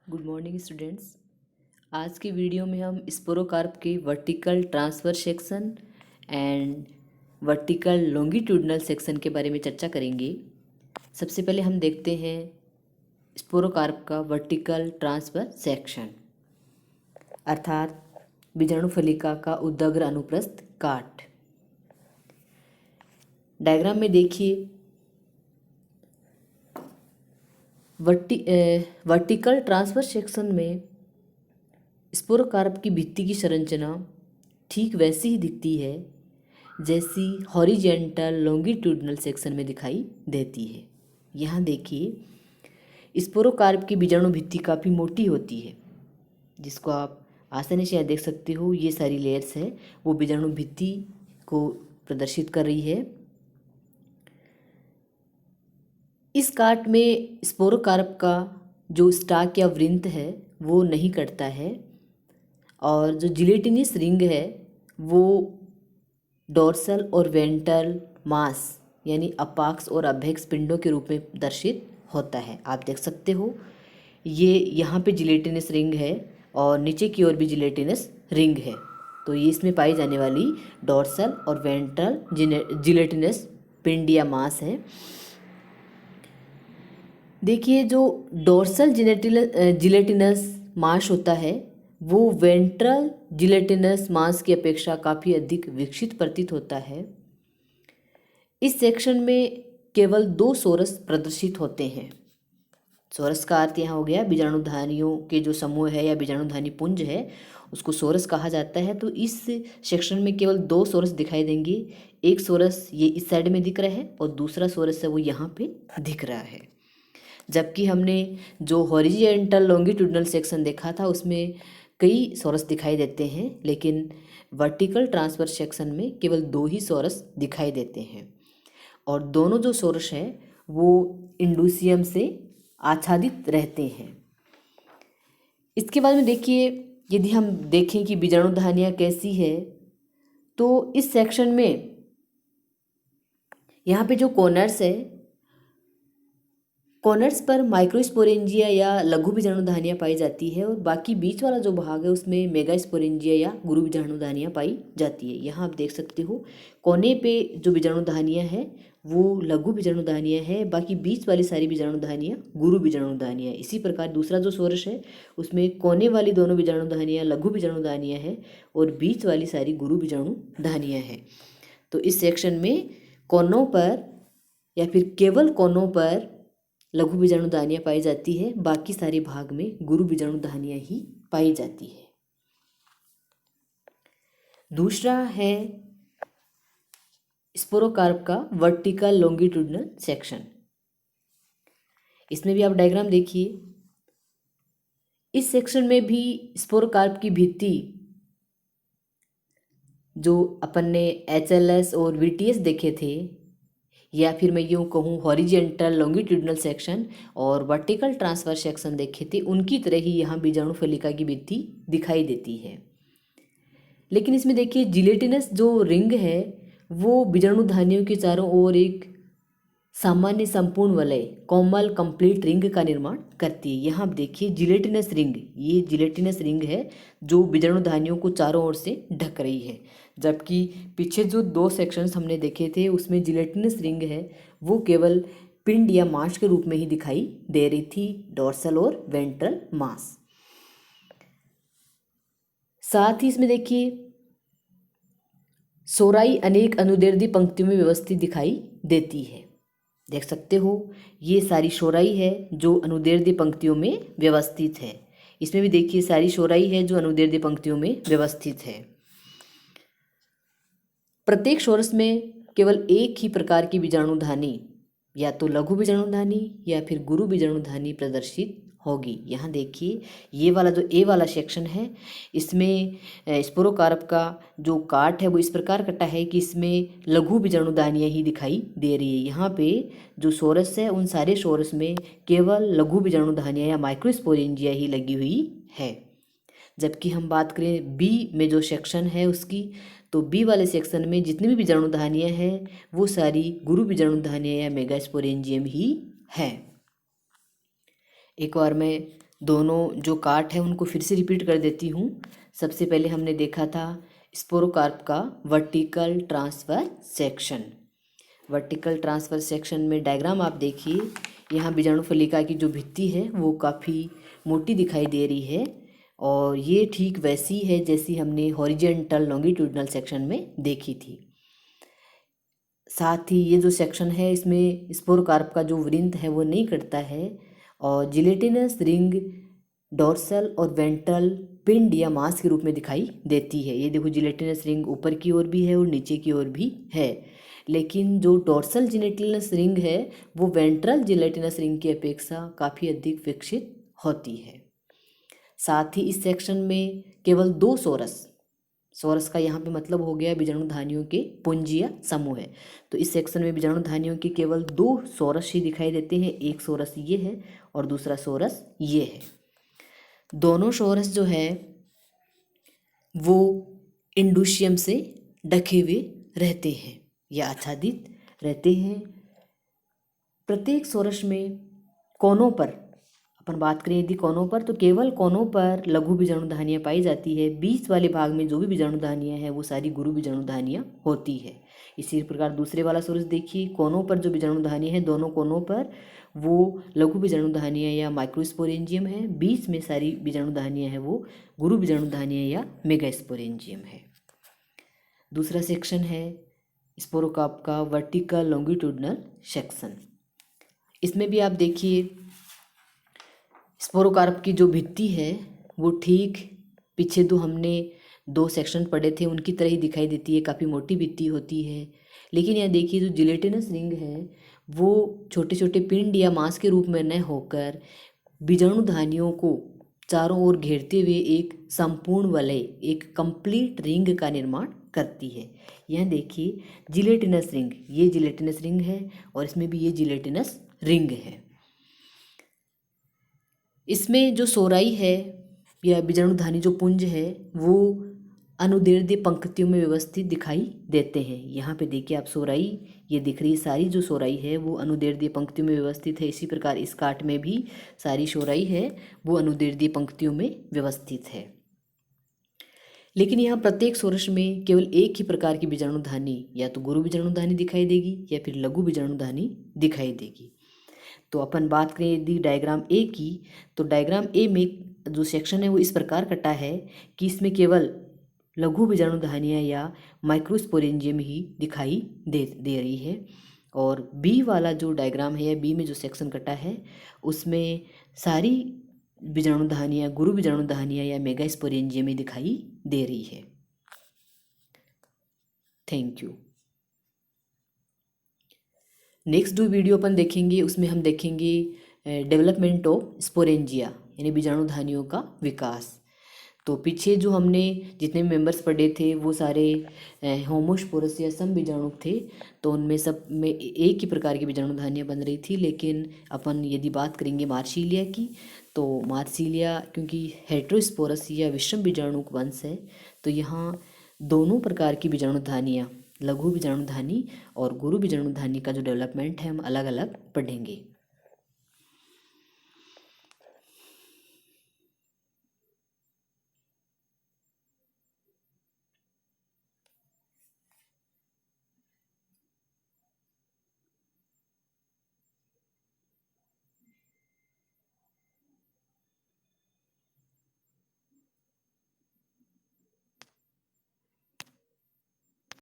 Good morning students. आज की video में हम स्पोरोकार्प के vertical transfer section and vertical longitudinal section के बारे में चर्चा करेंगे। सबसे पहले हम देखते हैं स्पोरोकार्प का वर्टिकल ट्रांसफर सेक्शन, अर्थात बीजाणु फलिका का उदग्र अनुप्रस्थ काट। डायग्राम में देखिए, वर्टिकल ट्रांसफर सेक्शन में स्पोरोकार्प की भित्ति की संरचना ठीक वैसी ही दिखती है जैसी हॉरिजेंटल लॉन्गिट्यूडनल सेक्शन में दिखाई देती है। यहाँ देखिए, स्पोरोकार्प की बीजाणु भित्ति काफ़ी मोटी होती है, जिसको आप आसानी से यहाँ देख सकते हो। ये सारी लेयर्स है वो बीजाणु भित्ति को प्रदर्शित कर रही है। इस काट में स्पोरोकार्प का जो स्टाक या वृंत है वो नहीं कटता है, और जो जिलेटिनस रिंग है वो डोर्सल और वेंट्रल मास यानी अपाक्स और अभेक्स पिंडों के रूप में दर्शित होता है। आप देख सकते हो, ये यहाँ पे जिलेटिनस रिंग है और नीचे की ओर भी जिलेटिनस रिंग है। तो ये इसमें पाई जाने वाली डोर्सल और वेंट्रल जिलेटिनस पिंड या मास है। देखिए, जो डोर्सल जिलेटिनस मास होता है वो वेंट्रल जिलेटिनस मास की अपेक्षा काफ़ी अधिक विकसित प्रतीत होता है। इस सेक्शन में केवल 2 सोरस प्रदर्शित होते हैं। सोरस का अर्थ यहाँ हो गया बीजाणुधानियों के जो समूह है या बीजाणुधानी पुंज है, उसको सोरस कहा जाता है। तो इस सेक्शन में केवल 2 सोरस दिखाई देंगे। एक सोरस ये इस साइड में दिख रहा है और दूसरा सोरस है वो यहाँ पे दिख रहा है। जबकि हमने जो हॉरिजेंटल लॉन्गिट्यूडनल सेक्शन देखा था उसमें कई सोरस दिखाई देते हैं, लेकिन वर्टिकल ट्रांसफर सेक्शन में केवल 2 ही सोरस दिखाई देते हैं। और दोनों जो सोरस हैं वो इंडूसियम से आच्छादित रहते हैं। इसके बाद में देखिए, यदि हम देखें कि बीजाणुधानियाँ कैसी है, तो इस सेक्शन में यहाँ पे जो कॉर्नर्स है, कॉर्नर्स पर माइक्रोस्पोरेंजिया या लघु बीजाणुधानियाँ पाई जाती है, और बाकी बीच वाला जो भाग है उसमें मेगास्पोरेंजिया या गुरु बीजाणुधानियाँ पाई जाती है। यहाँ आप देख सकते हो, कोने पे जो बीजाणुधानियाँ हैं वो लघु बीजाणुधानियाँ है, बाकी बीच वाली सारी बीजाणुधानियाँ गुरु बीजाणुधानियाँ। इसी प्रकार दूसरा जो सोरस है उसमें कोने वाली दोनों बीजाणुधानियाँ लघु बीजाणुधानियाँ है और बीच वाली सारी गुरु बीजाणुधानियाँ है। तो इस सेक्शन में कोनों पर या फिर केवल कोनों पर लघु बीजाणुधानियाँ पाई जाती है, बाकी सारे भाग में गुरु बीजाणुधानियाँ ही पाई जाती है। दूसरा है स्पोरोकार्प का वर्टिकल लॉन्गिट्यूडनल सेक्शन। इसमें भी आप डायग्राम देखिए, इस सेक्शन में भी स्पोरोकार्प की भित्ति जो अपन ने HLS और VTS देखे थे, या फिर मैं यूँ कहूँ हॉरिजेंटल लॉन्गिट्यूडनल सेक्शन और वर्टिकल ट्रांसफर सेक्शन देखे थे, उनकी तरह ही यहाँ बीजाणु फलिका की भित्ति दिखाई देती है। लेकिन इसमें देखिए, जिलेटिनस जो रिंग है वो बीजाणुधानियों के चारों ओर एक सामान्य संपूर्ण वलय कोमल कंप्लीट रिंग का निर्माण करती है। यहाँ आप देखिए, जिलेटिनस रिंग, ये जिलेटिनस रिंग है जो बीजाणुधानियों को चारों ओर से ढक रही है। जबकि पीछे जो 2 सेक्शंस हमने देखे थे उसमें जिलेटिनस रिंग है वो केवल पिंड या मास के रूप में ही दिखाई दे रही थी, डोर्सल और वेंट्रल मास। साथ ही इसमें देखिए, सोराई अनेक अनुदैर्ध्य पंक्तियों में व्यवस्थित दिखाई देती है। देख सकते हो, ये सारी शोराई है जो अनुदैर्ध्य पंक्तियों में व्यवस्थित है। इसमें भी देखिए, सारी शोराई है जो अनुदैर्ध्य पंक्तियों में व्यवस्थित है। प्रत्येक सोरस में केवल एक ही प्रकार की बीजाणुधानी, या तो लघु बीजाणुधानी या फिर गुरु बीजाणुधानी प्रदर्शित होगी। यहाँ देखिए, ये वाला जो ए वाला सेक्शन है इसमें स्पोरोकार्प का जो काट है वो इस प्रकार कटा है कि इसमें लघु बीजाणुधानियाँ ही दिखाई दे रही है। यहाँ पे जो सोरस है उन सारे सोरस में केवल लघु बीजाणुधानियाँ या माइक्रोस्पोरेंजिया ही लगी हुई है। जबकि हम बात करें बी में जो सेक्शन है उसकी, तो बी वाले सेक्शन में जितनी भी बीजाणुधानियाँ हैं वो सारी गुरु बीजाणुधानियाँ या मेगास्पोरेंजियम ही है। एक बार मैं दोनों जो कार्ट है उनको फिर से रिपीट कर देती हूँ। सबसे पहले हमने देखा था स्पोरोकार्प का vertical transfer section. Vertical transfer section में डायग्राम आप देखिए, यहाँ बीजाणु फलिका की जो भित्ति है वो काफ़ी मोटी दिखाई दे रही है और ये ठीक वैसी है जैसी हमने हॉरिजेंटल लॉन्गिट्यूडनल सेक्शन में देखी थी। साथ ही ये जो सेक्शन है इसमें स्पोरोकार्प का जो वृंत है वो नहीं कटता है और जिलेटिनस रिंग डोर्सल और वेंट्रल पिंड या मांस के रूप में दिखाई देती है। ये देखो जिलेटिनस रिंग ऊपर की ओर भी है और नीचे की ओर भी है, लेकिन जो डोर्सल जिलेटिनस रिंग है वो वेंट्रल जिलेटिनस रिंग की अपेक्षा काफ़ी अधिक विकसित होती है। साथ ही इस सेक्शन में केवल 2 सोरस का यहाँ पे मतलब हो गया बीजाणुधानियों के पुंज या समूह है। तो इस सेक्शन में बीजाणुधानियों के केवल 2 सोरस ही दिखाई देते हैं। एक सोरस ये है और दूसरा सोरस ये है। दोनों सोरस जो है वो इंडुशियम से ढके हुए रहते हैं या आच्छादित रहते हैं। प्रत्येक सोरस में कोनों पर, अपन बात करें यदि कोनों पर, तो केवल कोनों पर लघु बीजाणुधानियाँ पाई जाती है। बीच वाले भाग में जो भी बीजाणुधानियाँ हैं वो सारी गुरु बीजाणुधानियाँ होती है। इसी प्रकार दूसरे वाला सोरस देखिए, कोनों पर जो बीजाणुधानियाँ हैं दोनों कोनों पर वो लघु बीजाणुधानियाँ या माइक्रोस्पोरेंजियम है। बीच में सारी बीजाणुधानियाँ हैं वो गुरु बीजाणुधानियाँ या मेगास्पोरेंजियम है। दूसरा सेक्शन है स्पोरोकार्प का वर्टिकल लॉन्गिट्यूडनल सेक्शन। इसमें भी आप देखिए स्पोरोकार्प की जो भित्ति है वो ठीक पीछे जो हमने 2 सेक्शन पढ़े थे उनकी तरह ही दिखाई देती है, काफ़ी मोटी भित्ति होती है। लेकिन यहाँ देखिए जो जिलेटिनस रिंग है वो छोटे छोटे पिंड या मांस के रूप में न होकर बीजाणुधानियों को चारों ओर घेरते हुए एक संपूर्ण वलय, एक कंप्लीट रिंग का निर्माण करती है। यह देखिए जिलेटिनस रिंग, ये जिलेटिनस रिंग है और इसमें भी ये जिलेटिनस रिंग है। इसमें जो सोराई है या बीजाणुधानी जो पुंज है वो अनुदैर्ध्य पंक्तियों में व्यवस्थित दिखाई देते हैं। यहाँ पे देखिए आप सोराई ये दिख रही है, सारी जो सोराई है वो अनुदैर्ध्य पंक्तियों में व्यवस्थित है। इसी प्रकार इस काट में भी सारी सोराई है वो अनुदैर्ध्य पंक्तियों में व्यवस्थित है। लेकिन यहाँ प्रत्येक सोरस में केवल एक ही प्रकार की बीजाणुधानी, या तो गुरु बीजाणुधानी दिखाई देगी या फिर लघु बीजाणुधानी दिखाई देगी। तो अपन बात करें यदि डायग्राम ए की, तो डायग्राम ए में जो सेक्शन है वो इस प्रकार कटा है कि इसमें केवल लघु बीजाणुधानियाँ या माइक्रोस्पोरेंजियम ही दिखाई दे रही है। और बी वाला जो डायग्राम है या बी में जो सेक्शन कटा है उसमें सारी बीजाणुधानियाँ, गुरु बीजाणुधानियाँ या मेगास्पोरेंजियम ही दिखाई दे रही है। Thank you. नेक्स्ट जो वीडियो अपन देखेंगे उसमें हम देखेंगे डेवलपमेंट ऑफ स्पोरेंजिया यानी बीजाणुधानियों का विकास। तो पीछे जो हमने जितने मेंबर्स पढ़े थे वो सारे होमोस्पोरस या सम बीजाणु थे, तो उनमें सब में एक ही प्रकार की बीजाणुधानियाँ बन रही थी। लेकिन अपन यदि बात करेंगे मार्सिलिया की, तो मार्सिलिया क्योंकि हेट्रोस्पोरस या विषम बीजाणु वंश है, तो यहाँ दोनों प्रकार की बीजाणुधानियाँ, लघु बीजाणुधानी और गुरु बीजाणुधानी का जो डेवलपमेंट है हम अलग अलग पढ़ेंगे।